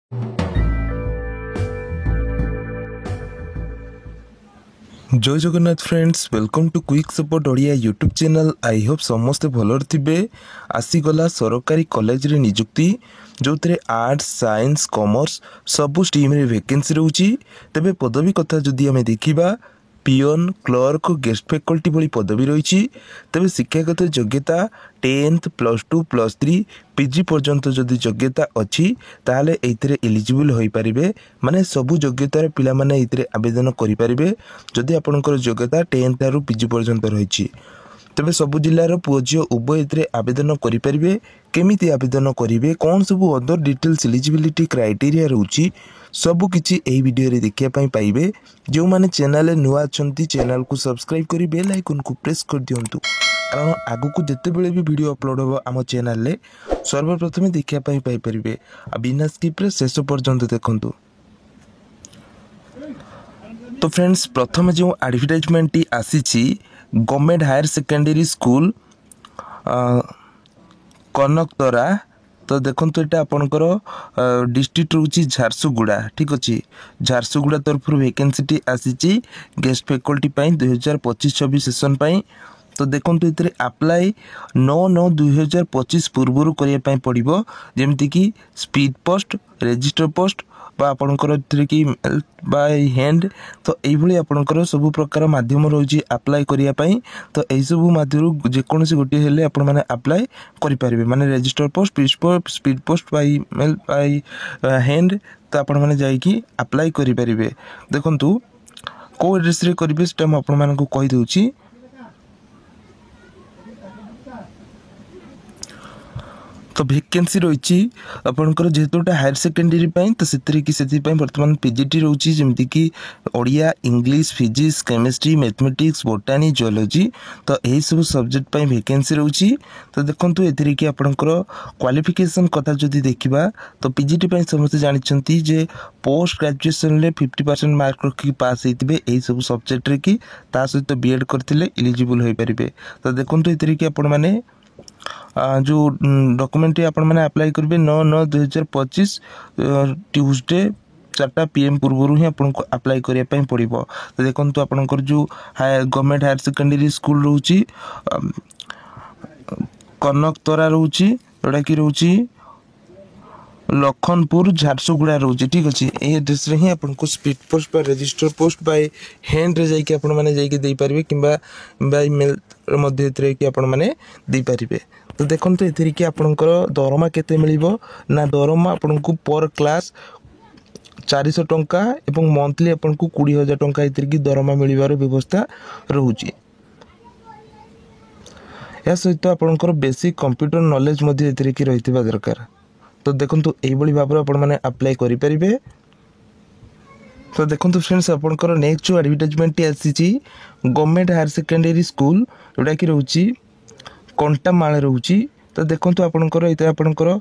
जय Jagannath friends, welcome to quick support Odia YouTube channel. I hope समस्ते भलर थे। आसीगला सरकारी कॉलेज रे निजुक्ति जो थे आर्ट्स साइंस कॉमर्स सबू स्ट्रीम रे वैकेंसी रोची। तेबे पदवी कथा जदि आमे देखिबा पियन क्लर्क गेस्ट फैकल्टी भली पदवी रही। तेबे शिक्षागत योग्यता 10th +2 +3 पीजी पर्यंत जदि योग्यता अच्छी ताहले एइतरे एलिजिबल होई परिबे। माने सबु योग्यतार पिला माने एइतरे आवेदन करि परिबे जदि आपनकर योग्यता 10th रु पीजी पर्यंत रही। तेबे सबु जिल्लार पुओ झियो उभय एइतरे आवेदन करि परिबे। केमिति आवेदन करिवे, कौन सबु अदर डिटेल्स एलिजिबिलिटी क्राइटेरिया रहउची, सबु किछि एही वीडियो रे देखिया पई पाइबे। जो माने चैनल नुआ अछंती चैनल को सब्सक्राइब करि बेल आइकन को प्रेस कर दियंतु, कारण आगु को जते बेले भी वीडियो अपलोड हो आम चैनल ले सर्वप्रथम देखिया पई पाई परिबे। आ बिना स्किप रे शेष पर्यंत देखंतु। तो फ्रेंड्स, प्रथम जो एडवर्टाइजमेंट टी आसीछि government higher secondary school Kanaktara. तो देखो यहाँ आपणकर डिस्ट्रिक्ट रोची झारसुगुड़ा। ठीक अच्छे, झारसुगुड़ा तरफ वैकेंसी टी आसी गेस्ट फैकल्टी 2025-26 सेशन। तो देखो ये अप्लाई 9/9/2025 पूर्व करने पड़ो, जमती कि स्पीड पोस्ट, रजिस्टर पोस्ट बा आपणकर कि बाय हैंड। तो यही आपणकर सब प्रकार माध्यम रही अप्लाई करने। तो यही सब माध्यम जेकोसी गोटे हेल्ले आपण मैंने अप्लाई करेंगे, माने register post, speed post by mail by hand. तो आपण मैंने जाइए अप्लाई करेंगे। देखु कौ एड्रेस करेंगे से कहीदे। तो वैकेंसी रही आपंकर जेहेतु हायर सेकेंडरी तो से बर्तमान पीजीटी रोची, जमती कि Odia, English, physics, chemistry, mathematics, बोटानी, geology. तो यही सब सब्जेक्ट पे वैकेंसी रोची। तो देखो ये कि आपंकर क्वालिफिकेशन कथा जदि देखा तो पीजीटी समस्त जानते जे पोस्ट ग्रेजुएशन रे 50% मार्क रखी पास होते यही सब सब्जेक्ट रे कि ता सहित बीएड करते एलिजिबल हो पारे। तो देखो ये कि आपण मैंने जो डॉक्यूमेंट आपण मैंने अप्लाई करेंगे 9/9/2025 ट्यूसडे 4टा PM पूर्व ही आपको अप्लाई करने पड़ो। तो देखो आपंकर जो गवर्नमेंट हायर सेकेंडरी स्कूल रोची कनकतरा रोची, जोटा कि रोची लखनपुर झारसुगुड़ा रोची। ठीक अच्छे, ये एड्रेस रे ही आपको स्पीड पोस्ट बा रजिस्टर पोस्ट बाय हैंड रे जाइए आपण मैंने जाइए दे पारिबे, किंबा बाय मेल मध्य कि आपण मैंने दे पारिबे। तो देखो ये कि आपणकर दरमा केते मिलिबो ना, दरमा आपको पर क्लास 400 टंका एवं मंथली आपको 20,000 टंका ये दरमा मिलवार व्यवस्था रोची। या सहित आपणकर बेसिक कंप्यूटर नॉलेज मध्य कि रही दरकार। तो देखो यही भाव आप अप्लाई करेंगे। तो देखो फ्रेंड्स, आपंकर नेक्स्ट जो एडवर्टाइजमेंट आसी गवर्नमेंट हायर सेकेंडरी स्कूल जोटा कि रोची कंटामाल रोची। तो देखो आपंकर ये आपंकर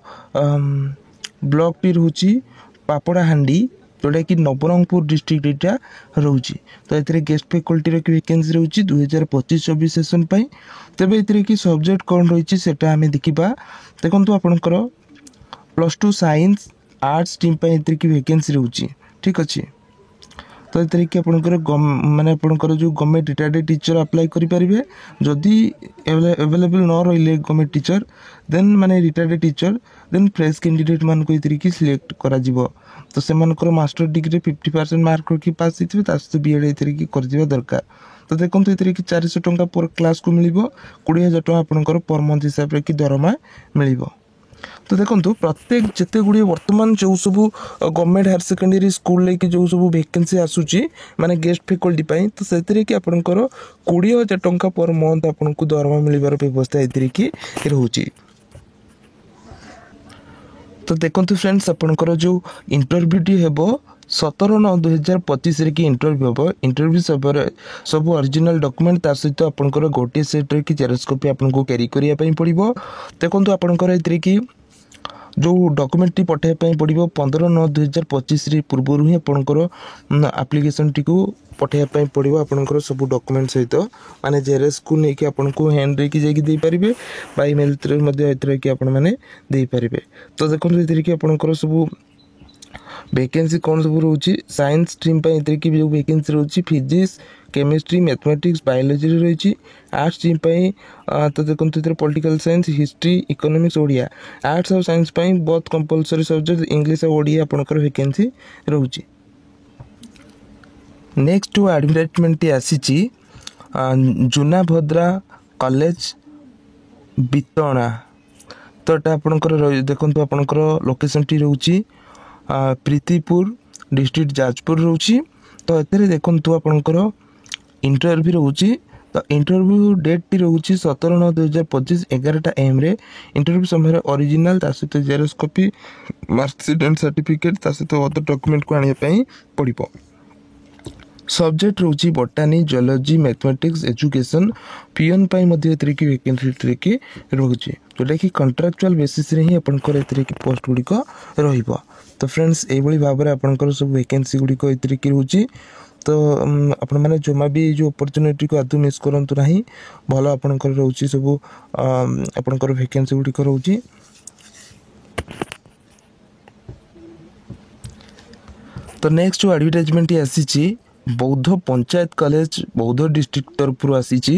ब्लॉक टी रोची पापड़ाहांडी, जोटा कि नवरंगपुर डिस्ट्रिक्ट यहाँ रोची। तो ये गेस्ट फैकल्टी वैकेंसी रोची 2025-26 सेशन। तेबे ये कि सब्जेक्ट कौन रही है आम देखा। देखो आपंकर +2 साइंस आर्ट्स स्ट्रीम की वैकेंसी रोची। ठीक अच्छे, तो ये कि आपंकर माने आपंकर जो गवर्नमेंट रिटायर्ड टीचर अप्लाई करेंगे। जदि अवेलेबल न रही गवर्नमेंट टीचर देन माने retired teacher then fresh candidate मान को ये सिलेक्ट करा जिवो। तो से मास्टर डिग्री 50% मार्क रखी पास होते बीएड ये कर दरकार। तो देखो ये कि 400 टंका पर क्लास को मिल 20,000 टंका आपंकर पर मंथ हिसाब से दरमा मिल। तो देखो प्रत्येक जिते गुड़े वर्तमान जो सब गवर्नमेंट हायर सेकेंडरी स्कूल लेकिन जो सब वैकेंसी आसूची माने गेस्ट फैकल्टी तो से कि आपंकर 20,000 टंका पर मंथ आपको दरमा मिलवार व्यवस्था ये कि रोची। तो देखो फ्रेंड्स, आपंकर जो इंटरव्यूटी हेबो 17/9/2025 कि इंटरव्यू हम। इंटरव्यू सब ओरिजिनल डॉक्यूमेंट तार सहित आपंकर गोटे सेट रे कि जेरॉक्स कॉपी आपको कैरी करने पड़ो। देखो आपंकर ये कि जो डॉक्यूमेंट पठाइबा पड़ो 15/9/2025 पूर्व ही आपंकर एप्लिकेशन टी को पठाइबा पड़ो। आपंकर सब डॉक्यूमेंट सहित माने जेरॉक्स को लेकिन आपको हैंड रे कि जाइए दे पारिबे, बाय मेल कि आप दे पारिबे। तो देखो ये कि आपंकर सब वैकेंसी कौन सब रोचे साइंस स्ट्रीम कि जो वैकेंसी रोचे फिजिक्स केमिस्ट्री मैथमेटिक्स बायोलोजी रही आर्ट्स स्ट्रीम तो देखो political science history economics Odia arts और साइंस बहुत कंपलसरी सब्जेक्ट इंग्लिश और ओडिया आपंकर वैकेंसी रोचे। नेक्स्ट जो एडवर्टाइजमेंट आसी जूनाभद्रा कॉलेज बितणा तो यहाँ आपंकर देखो आपंकर लोकेशन टी रोचे प्रीतिपुर डिस्ट्रिक्ट जाजपुर रोचे तो ये देखो आपंकर इंटरव्यू रोचे तो इंटरव्यू डेट टी रोचे 17/9/2025 11टा AM रे इंटरव्यू समय ओरिजिनल सहित xerox copy marksheet and certificate सहित अदर डॉक्यूमेंट को आने पड़ो। सब्जेक्ट रोची botany geology mathematics education peon vacancy की रोचे जोटा कि कंट्राक्चुअल बेसिस रे ही आपंकर पोस्ट गुड़िक रहिबो। तो फ्रेंड्स यही भाव में आपंकर सब वैकेंसी गुड़िक ये रोचे तो आपण मैंने जमा भी जो अपॉर्चुनिटी को आदौ मिस करूँ ना भल आपंकर रोचे सब आपंकर वैकेंसी गुड़िक रोचे। तो नेक्स्ट जो एडवर्टाइजमेंट आसी बौद्ध पंचायत कॉलेज बौद्ध डिस्ट्रिक्ट तरफ आसी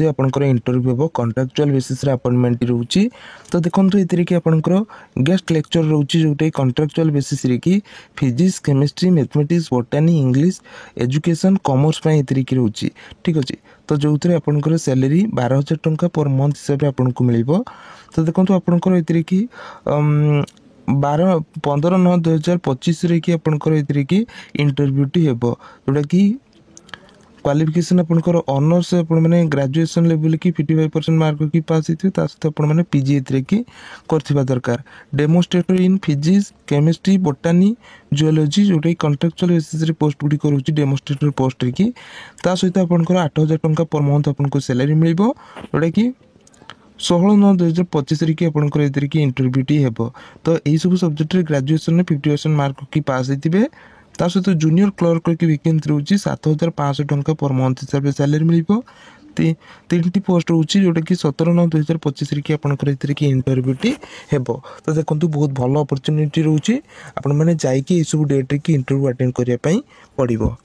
आपंकर इंटरव्यू हम कंट्राक्चुअल बेसिस अपॉइंटमेंट रोचे। तो देखो ये कि आपंकर गेस्ट लेक्चर रोचे जोटा कंट्राक्चुअल बेसिस कि physics chemistry mathematics बोटानी English education commerce ये रोचे ठीक अच्छे। तो जो थे आपंकर सैलरी 12,000 टंका पर मंथ हिसाब से आपको मिल। तो देखो आपंकर ये कि 15/9/2025 कि आपंकर ये कि इंटरव्यूटी हे जोटा कि क्वालिफिकेशन आपंकर ऑनर्स मैंने ग्रेजुएशन लेवल की 55% मार्क की पास होती सहित आपने पीजी कि करथिबा दरकार। Demonstrator in physics chemistry बोटानी geology जोटा कि कंट्राक्चुअल बेसिस पोस्ट गुड़ी रोचे डेमोन्स्ट्रेटर पोस्ट कि सहित आपंकर 8,000 टंका पर मंथ आपको सैलरी मिल जोटा कि 16/9/2025 कि आपंकर ये कि इंटरव्यूटी हे। तो यही सब सब्जेक्ट ग्रेजुएशन 50% मार्क की पास होते सहित जूनियर क्लर्क की वैकेंसी रोचे 7,500 टंका पर मंथ हिसाब से सैलरी मिल। 3टी पोस्ट रोचे जोटा कि 17/9/2025 कि आपंकर ये कि इंटरव्यूटी हे। तो देखो बहुत भल अपॉर्चुनिटी रोचे आपण मैंने जाइए सब डेट्रे कि इंटरव्यू अटेंड करने पड़ो।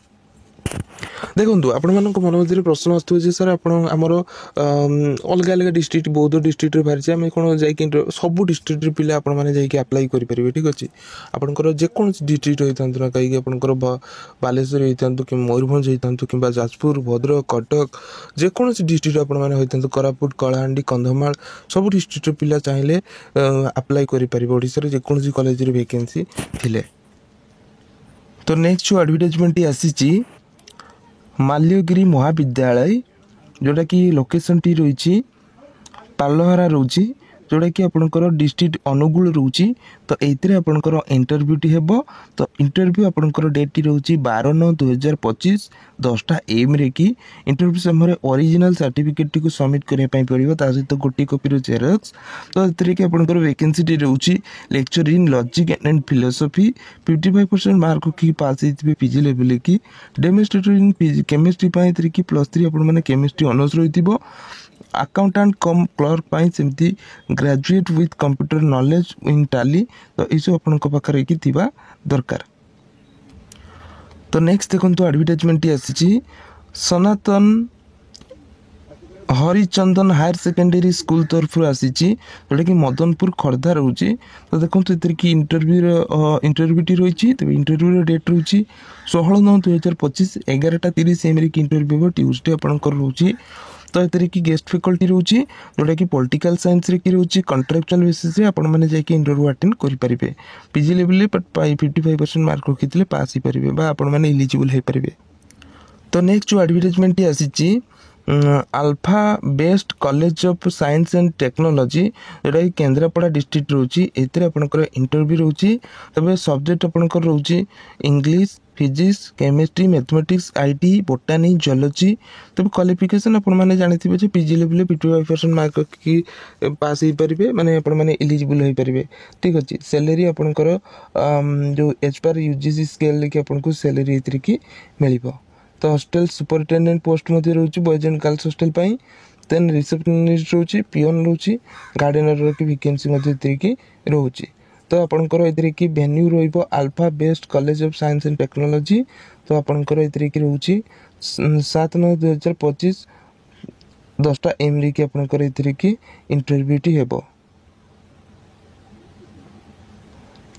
देखो आपण मन मध्य प्रश्न आसो सर आमर अलग अलग डिस्ट्रिक्ट बौद्ध डिस्ट्रिक्ट बाहरी आम कौन जा सब डिस्ट्रिक्ट पिला आपण मैंने जाकि अप्लाई करेंगे ठीक अच्छे। आपंकर जेकोसी डिस्ट्रिक्ट होता ना कहीं आपंकर बालेश्वर होता कि मयूरभंज होता कि जाजपुर भद्रक कटक जेकोसी डिस्ट्रिक्ट आपने होता कोरापुट कलाहांडी कंधमाल सब डिस्ट्रिक्ट पिला चाहिए अप्लाई करेंगे ओडिशा जेकोसी कॉलेज वैकेंसी थिले। तो नेक्स्ट जो एडवर्टाइजमेंट आसी माल्यगिरी महाविद्यालय जोटा कि लोकेशन टी रही पालहरा रोचे जोटा कि आपंकर डिस्ट्रिक्ट अनुगुल रोचे। तो ये आपंकर इंटरव्यूटी हे। तो इंटरव्यू आपंकर डेट टी रोचे 12/9/2025 10टा AM रे कि इंटरव्यू समय ओरिजिनल सर्टिफिकेट टी को सबमिट करने पड़ो सहित गोटे कॉपी जेरोक्स। तो ये कि आपंकर वैकेंसी टी रोचे lecture in logic and philosophy 55% mark की पास होते पीजी लेवल की डेमोन्स्ट्रेटर इन केमिस्ट्री कि +3 आपने केमिस्ट्री ऑनर्स रही अकाउंटेंट कम क्लर्क सेमती graduate with computer knowledge in tally. तो ये आपन पाखे कि दरकार। तो नेक्स्ट देखो एडवर्टाइजमेंट आसी सनातन हरिचंदन हायर सेकेंडरी स्कूल तरफ आसी जोटा कि मदनपुर खोर्धा रोचे। तो देखो ये कि इंटरव्यूटी रही इंटरव्यू डेट रोचे 16/9/2025 11:30 AM कि इंटरव्यू ट्यूसडे आपंकर रोचे। तो ये कि गेस्ट फैकल्टी रोचे जोटा कि पॉलिटिकल साइंस कि रोचे कंट्राक्चुअल बेसिस आपण मैंने जाकि इंटरव्यू अटेंड करेंगे पीजी लेवल 55% मार्क रखी पास हो पारे आपण मैंने इलिजिबल हो पारे। तो नेक्स्ट जो एडवर्टाइजमेंट आसी alpha best college of science and technology जोटा कि केन्द्रापड़ा डिस्ट्रिक्ट रोचे ये आपंकर इंटरव्यू रोचे। तब सब्जेक्ट आपंकर रोचे English physics chemistry mathematics IT बोटानी geology. तब क्वालिफिकेशन आपने जानते पीजी लेवल 55% मार्क की पास हो पारे माने आपने इलिजिबल हो पारे ठीक अच्छे। सैलरी आपंकर जो एज पर यूजीसी स्केल कि आपको सैलरी ये मिल। तो हॉस्टल सुपरिटेडेंट पोस्ट रोचे boys and girls hostel then receptionist रोचे पियन रोचे गार्डनर की वैकेंसी रोचे। तो आपणकर एथिरे कि वेन्यू रहिबो alpha best college of science and technology. तो आपणकर एथिरे कि रहउची 7/9/2025 10टा एम रे कि आपणकर एथिरे कि इंटरव्यूटी हेबो।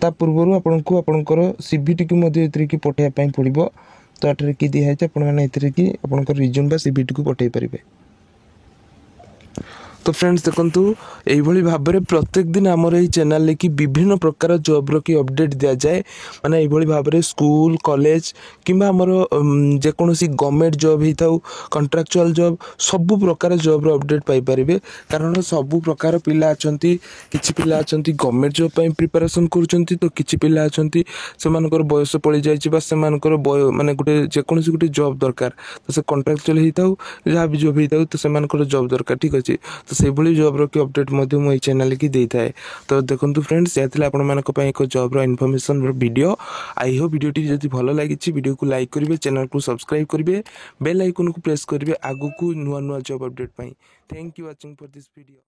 ता पूर्व आपको आपणकर सीवीटी को मध्य एथिरे कि पठाइबा पई पड़िबो। तो एठरे कि दिया है आपण माने एथिरे कि आपणकर रिज्यूम बा सीवीटी को पठाई परिबे। तो फ्रेंड्स देखंतु एई भली भाबरे प्रत्येक दिन हमर एई चैनल ले कि विभिन्न प्रकार जॉब रो कि अपडेट दिया जाए। माने एई भली भाबरे स्कूल कॉलेज किंबा हमर जे कोनोसी गवर्नमेंट जॉब ही थाउ कॉन्ट्रैक्चुअल जॉब सब प्रकार जॉब रो अपडेट पाई परिबे। कारण सब प्रकार पिला अछंती, किछि पिला अछंती गवर्नमेंट जॉब पई प्रिपरेशन करूछंती, तो किछि पिला अछंती सेमानकर बयस पळि जायछि बा सेमानकर माने गुटे जे कोनोसी गुटे जॉब दरकार, तो से कॉन्ट्रैक्चुअल ही थाउ या भी जॉब ही थाउ तो सेमानकर जॉब दरकार। ठीक अछि, तो से भली जॉब रो कि अपडेट मध्य मो चैनल की देई थाए। तो देखंतु फ्रेंड्स याथिला आपण मानक पई एक जॉब रो इन्फॉर्मेशन रो वीडियो। आई होप वीडियो टी जदि भलो लागिछि वीडियो को लाइक करिवे, चैनल को सब्सक्राइब करिवे, बेल आइकन को प्रेस करिवे आगु को नुवा नुवा जॉब अपडेट पई। Thank you watching for this video.